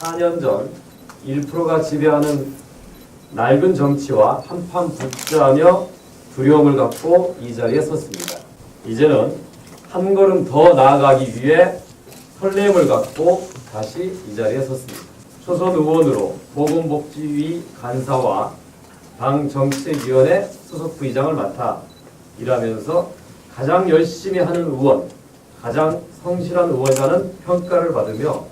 4년 전 1%가 지배하는 낡은 정치와 한판 붙자하며 두려움을 갖고 이 자리에 섰습니다. 이제는 한 걸음 더 나아가기 위해 설렘을 갖고 다시 이 자리에 섰습니다. 초선 의원으로 보건복지위 간사와 당 정책위원회 소속 부의장을 맡아 일하면서 가장 열심히 하는 의원, 가장 성실한 의원이라는 평가를 받으며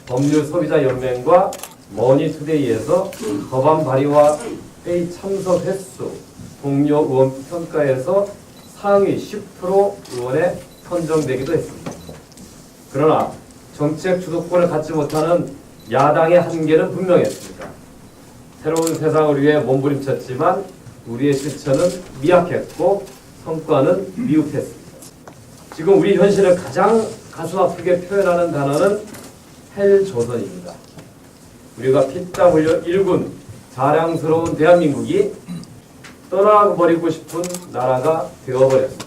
법률소비자연맹과 머니투데이에서 법안 발의와 회의 참석 횟수, 동료 의원 평가에서 상위 10% 의원에 선정되기도 했습니다. 그러나 정책 주도권을 갖지 못하는 야당의 한계는 분명했습니다. 새로운 세상을 위해 몸부림쳤지만 우리의 실천은 미약했고 성과는 미흡했습니다. 지금 우리 현실을 가장 가슴 아프게 표현하는 단어는 헬조선입니다. 우리가 피땀 흘려 일군 자랑스러운 대한민국이 떠나버리고 싶은 나라가 되어버렸습니다.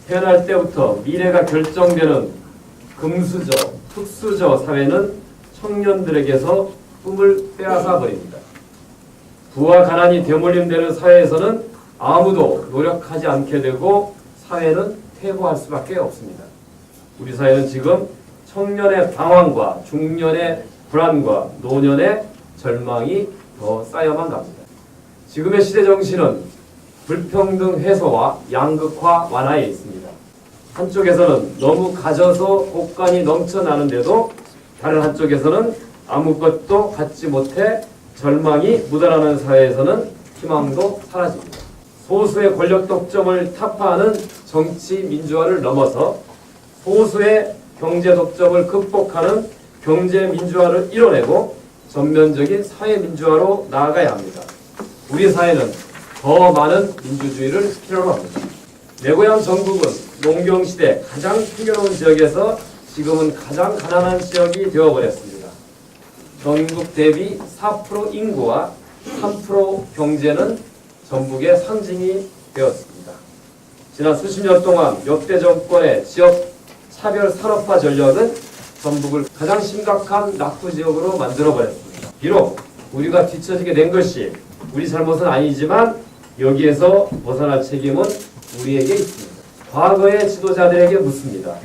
태어날 때부터 미래가 결정되는 금수저, 흙수저 사회는 청년들에게서 꿈을 빼앗아 버립니다. 부와 가난이 대물림되는 사회에서는 아무도 노력하지 않게 되고 사회는 퇴보할 수밖에 없습니다. 우리 사회는 지금 청년의 방황과 중년의 불안과 노년의 절망이 더 쌓여만 갑니다. 지금의 시대 정신은 불평등 해소와 양극화 완화에 있습니다. 한쪽에서는 너무 가져서 곳간이 넘쳐나는데도 다른 한쪽에서는 아무것도 갖지 못해 절망이 묻어나는 사회에서는 희망도 사라집니다. 소수의 권력 독점을 타파하는 정치 민주화를 넘어서 소수의 경제 독점을 극복하는 경제 민주화를 이뤄내고 전면적인 사회 민주화로 나아가야 합니다. 우리 사회는 더 많은 민주주의를 필요로 합니다. 내 고향 전국은 농경시대 가장 풍요로운 지역에서 지금은 가장 가난한 지역이 되어버렸습니다. 전국 대비 4% 인구와 3% 경제는 전북의 상징이 되었습니다. 지난 수십 년 동안 역대 정권의 지역 차별 산업화 전략은 전북을 가장 심각한 낙후 지역으로 만들어버렸습니다. 비록 우리가 뒤처지게 된 것이 우리 잘못은 아니지만 여기에서 벗어날 책임은 우리에게 있습니다. 과거의 지도자들에게 묻습니다.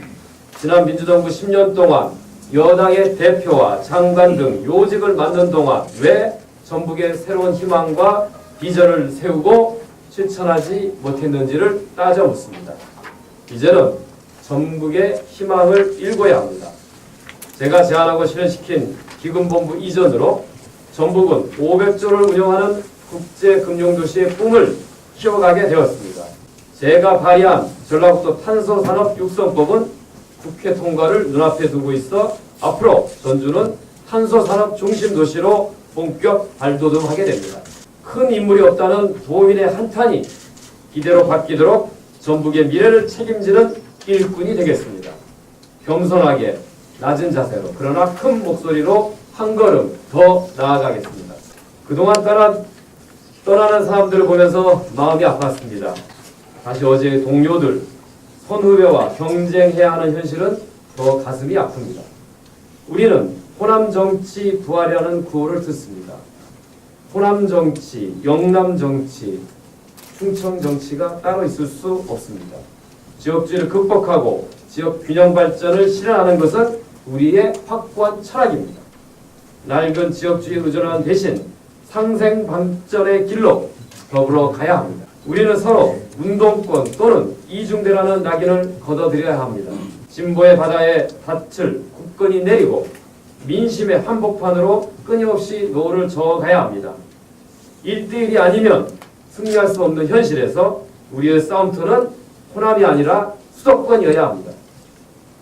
지난 민주정부 10년 동안 여당의 대표와 장관 등 요직을 맡는 동안 왜 전북의 새로운 희망과 비전을 세우고 실천하지 못했는지를 따져 묻습니다. 이제는 전북의 희망을 일궈야 합니다. 제가 제안하고 실현시킨 기금본부 이전으로 전북은 500조를 운영하는 국제금융도시의 꿈을 키워가게 되었습니다. 제가 발의한 전라북도 탄소산업 육성법은 국회 통과를 눈앞에 두고 있어 앞으로 전주는 탄소산업 중심 도시로 본격 발돋움하게 됩니다. 큰 인물이 없다는 도민의 한탄이 기대로 바뀌도록 전북의 미래를 책임지는 일꾼이 되겠습니다. 겸손하게 낮은 자세로 그러나 큰 목소리로 한 걸음 더 나아가겠습니다. 그동안 떠나는 사람들을 보면서 마음이 아팠습니다. 다시 어제의 동료들, 선후배와 경쟁해야 하는 현실은 더 가슴이 아픕니다. 우리는 호남정치 부활이라는 구호를 듣습니다. 호남정치, 영남정치, 충청정치가 따로 있을 수 없습니다. 지역주의를 극복하고 지역 균형 발전을 실현하는 것은 우리의 확고한 철학입니다. 낡은 지역주의에 의존하는 대신 상생 발전의 길로 더불어 가야 합니다. 우리는 서로 운동권 또는 이중대라는 낙인을 걷어들여야 합니다. 진보의 바다에 닻을 굳건히 내리고 민심의 한복판으로 끊임없이 노를 저어가야 합니다. 1대1이 아니면 승리할 수 없는 현실에서 우리의 싸움터는 호남이 아니라 수도권이어야 합니다.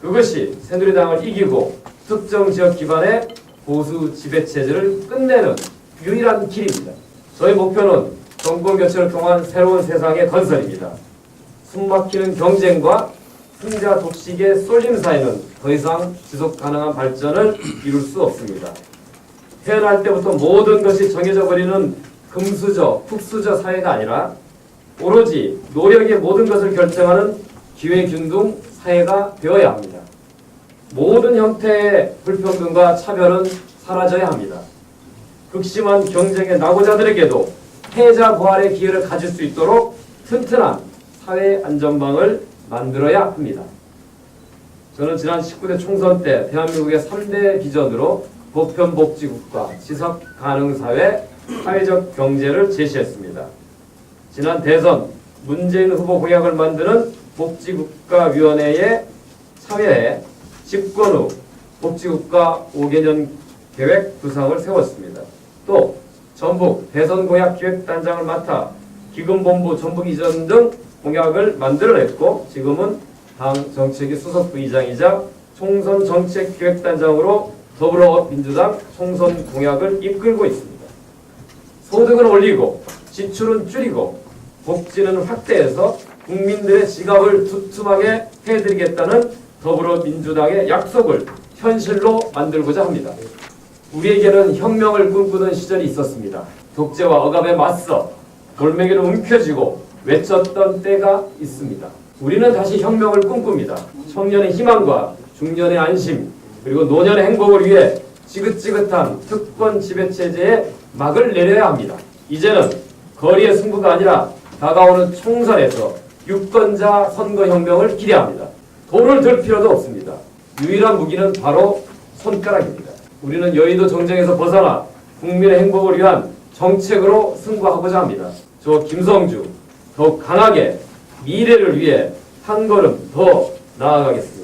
그것이 새누리당을 이기고 특정 지역 기반의 보수 지배체제를 끝내는 유일한 길입니다. 저희 목표는 정권 교체를 통한 새로운 세상의 건설입니다. 숨막히는 경쟁과 승자 독식의 쏠림 사이는 더 이상 지속 가능한 발전을 이룰 수 없습니다. 태어날 때부터 모든 것이 정해져 버리는 금수저, 흙수저 사회가 아니라 오로지 노력의 모든 것을 결정하는 기회균등 사회가 되어야 합니다. 모든 형태의 불평등과 차별은 사라져야 합니다. 극심한 경쟁의 낙오자들에게도 패자 부활의 기회를 가질 수 있도록 튼튼한 사회 안전망을 만들어야 합니다. 저는 지난 19대 총선 때 대한민국의 3대 비전으로 보편복지국가, 지속가능사회, 사회적 경제를 제시했습니다. 지난 대선 문재인 후보 공약을 만드는 복지국가위원회에 참여해 집권 후 복지국가 5개년 계획 구상을 세웠습니다. 또 전북 대선 공약 기획단장을 맡아 기금본부 전북 이전 등 공약을 만들어냈고 지금은 당 정책위 수석 부의장이자 총선 정책기획단장으로 더불어민주당 총선 공약을 이끌고 있습니다. 소득은 올리고 지출은 줄이고 복지는 확대해서 국민들의 지갑을 두툼하게 해드리겠다는 더불어민주당의 약속을 현실로 만들고자 합니다. 우리에게는 혁명을 꿈꾸는 시절이 있었습니다. 독재와 억압에 맞서 돌멩이를 움켜쥐고 외쳤던 때가 있습니다. 우리는 다시 혁명을 꿈꿉니다. 청년의 희망과 중년의 안심 그리고 노년의 행복을 위해 지긋지긋한 특권 지배체제에 막을 내려야 합니다. 이제는 거리의 승부가 아니라 다가오는 총선에서 유권자 선거혁명을 기대합니다. 돈을 들 필요도 없습니다. 유일한 무기는 바로 손가락입니다. 우리는 여의도 정쟁에서 벗어나 국민의 행복을 위한 정책으로 승부하고자 합니다. 저 김성주 더욱 강하게 미래를 위해 한 걸음 더 나아가겠습니다.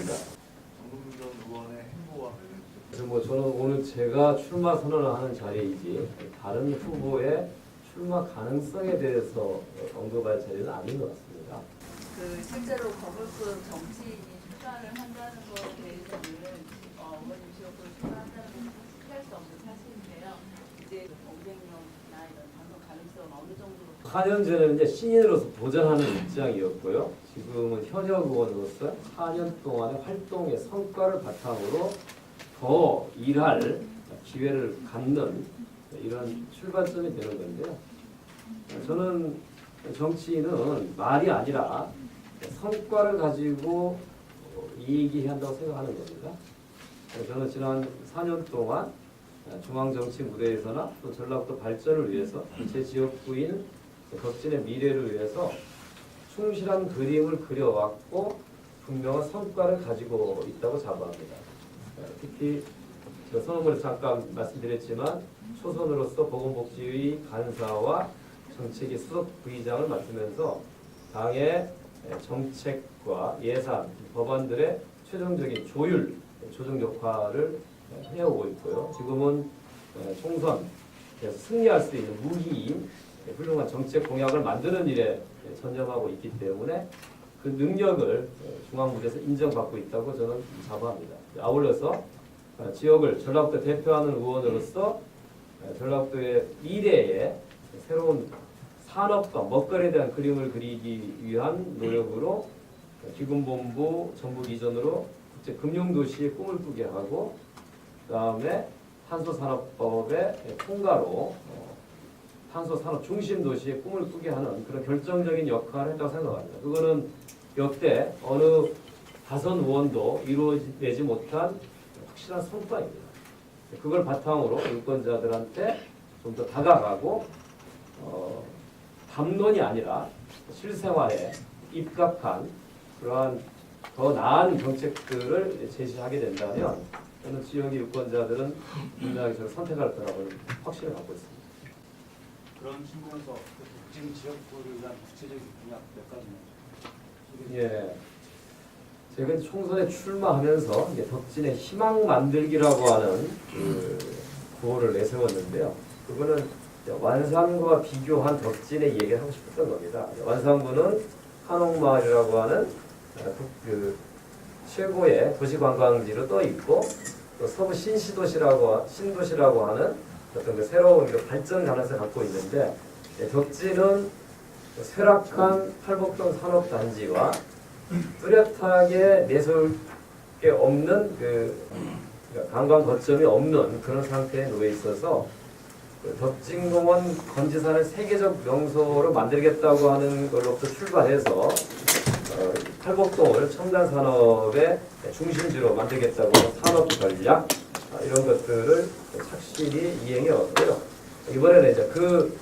저는 오늘 제가 출마 선언을 하는 자리이지 다른 후보의 출마 가능성에 대해서 언급할 자리는 아닌 것 같습니다. 실제로 거물급 정치인이 출마를 한다는 것에 대해서는 어머님 지역구로 출마한다는 것은 피할 수 없는 사실인데요. 이제 경쟁력이나 이런 당선 가능성 어느 정도로 4년 전에는 이제 신인으로서 도전하는 입장이었고요. 지금은 현역 의원으로서 4년 동안의 활동의 성과를 바탕으로 더 일할 기회를 갖는 이런 출발점이 되는 건데요. 저는 정치인은 말이 아니라 성과를 가지고 얘기해야 한다고 생각하는 겁니다. 저는 지난 4년 동안 중앙정치 무대에서나 또 전라북도 발전을 위해서 제 지역구인 덕진의 미래를 위해서 충실한 그림을 그려왔고 분명한 성과를 가지고 있다고 자부합니다. 특히 제가 선언문에 잠깐 말씀드렸지만 초선으로서 보건복지의 간사와 정책위 수석 부의장을 맡으면서 당의 정책과 예산, 법안들의 최종적인 조율, 조정 역할을 해오고 있고요. 지금은 총선에서 승리할 수 있는 무기인 훌륭한 정책 공약을 만드는 일에 전념하고 있기 때문에 그 능력을 중앙부에서 인정받고 있다고 저는 자부합니다. 아울러서 지역을 전라북도 대표하는 의원으로서 전라북도의 미래에 새로운 산업과 먹거리에 대한 그림을 그리기 위한 노력으로 기금본부 전북 이전으로 국제금융도시의 꿈을 꾸게 하고 그다음에 탄소산업법의 통과로 탄소산업 중심 도시의 꿈을 꾸게 하는 그런 결정적인 역할을 했다고 생각합니다. 그거는 역대 어느 다선 의원도 이루어내지 못한 확실한 성과입니다. 그걸 바탕으로 유권자들한테 좀 더 다가가고 담론이 아니라 실생활에 입각한 그러한 더 나은 정책들을 제시하게 된다면 저는 지역의 유권자들은 분명히 저를 선택할 거라고 확신을 갖고 있습니다. 그런 측면에서 덕진 지역구를 위한 구체적인 공약 몇 가지만. 예, 제가 총선에 출마하면서 이제 덕진의 희망 만들기라고 하는 그 구호를 내세웠는데요. 그거는 완산과 비교한 덕진의 얘기를 하고 싶었던 겁니다. 완산구는 한옥마을이라고 하는 그 최고의 도시관광지로 떠 있고 또 서부 신도시라고 하는 어떤 그 새로운 그 발전 가능성을 갖고 있는데 덕진은 쇠락한 팔복동 산업단지와 뚜렷하게 내세울 게 없는 그 관광 거점이 없는 그런 상태에 놓여 있어서 덕진공원 건지산을 세계적 명소로 만들겠다고 하는 걸로부터 출발해서 팔복동을 첨단 산업의 중심지로 만들겠다고 하는 산업 전략 이런 것들을 착실히 이행해 왔고요. 이번에는 이제 그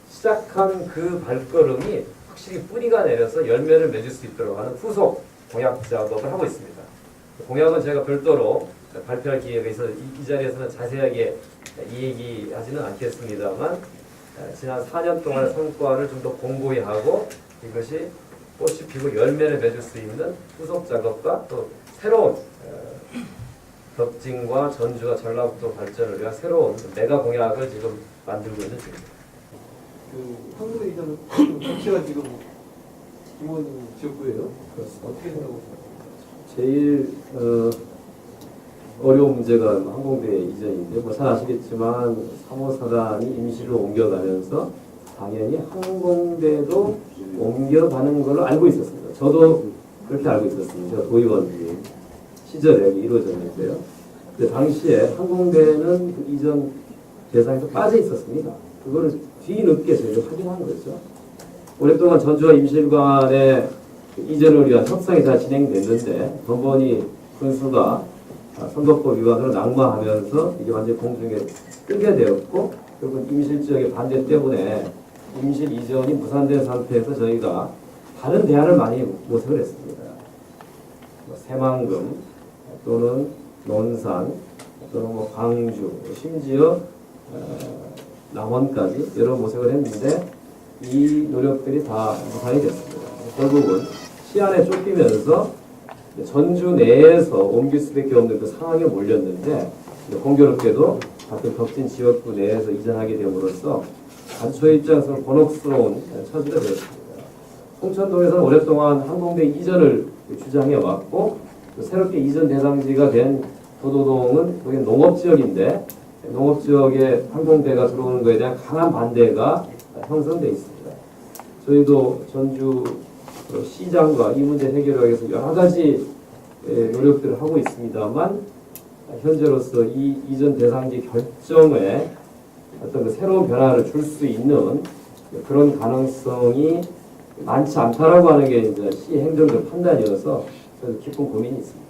시작한 그 발걸음이 확실히 뿌리가 내려서 열매를 맺을 수 있도록 하는 후속 공약 작업을 하고 있습니다. 공약은 제가 별도로 발표할 기회가 있어서 이 자리에서는 자세하게 얘기하지는 않겠습니다만 지난 4년 동안의 성과를 좀 더 공고히 하고 이것이 꽃이 피고 열매를 맺을 수 있는 후속 작업과 또 새로운 덕진과 전주와 전라북도 발전을 위한 새로운 메가 공약을 지금 만들고 있는 중입니다. 그 한국의 이전 자체가 지금 기본 지역구예요. 그렇습니다. 어떻게 생각하고 있습니까? 제일 어려운 문제가 항공대 이전인데 뭐 잘 아시겠지만 3호 사단이 임시로 옮겨가면서 당연히 항공대도 옮겨가는 걸로 알고 있었습니다. 저도 그렇게 알고 있었습니다. 제가 도의원 시절에 이루어졌는데요. 근데 당시에 항공대는 그 이전 대상에서 빠져 있었습니다. 그거를 뒤늦게 저희가 확인한 거죠. 오랫동안 전주와 임실관의 이전을 위한 협상이 잘 진행됐는데 번번이 군수가 선거법 위반으로 낙마하면서 이게 완전히 공중에 뜨게 되었고 결국 임실 지역의 반대 때문에 임실 이전이 무산된 상태에서 저희가 다른 대안을 많이 모색을 했습니다. 새만금 또는 논산 또는 뭐 광주 심지어 남원까지 여러 모색을 했는데 이 노력들이 다 무산이 됐습니다. 결국은 시안에 쫓기면서 전주 내에서 옮길 수밖에 없는 그 상황에 몰렸는데 공교롭게도 같은 덕진 지역구 내에서 이전하게 됨으로써 아주 저희 입장에서는 곤혹스러운 처지가 되었습니다. 홍천동에서는 오랫동안 항공대 이전을 주장해 왔고 새롭게 이전 대상지가 된 도도동은 거기 농업지역인데 농업지역에 항공대가 들어오는 것에 대한 강한 반대가 형성되어 있습니다. 저희도 전주 시장과 이 문제 해결하기 위해서 여러 가지 노력들을 하고 있습니다만 현재로서 이 이전 대상지 결정에 어떤 그 새로운 변화를 줄 수 있는 그런 가능성이 많지 않다라고 하는 게 이제 시 행정적 판단이어서 저는 깊은 고민이 있습니다.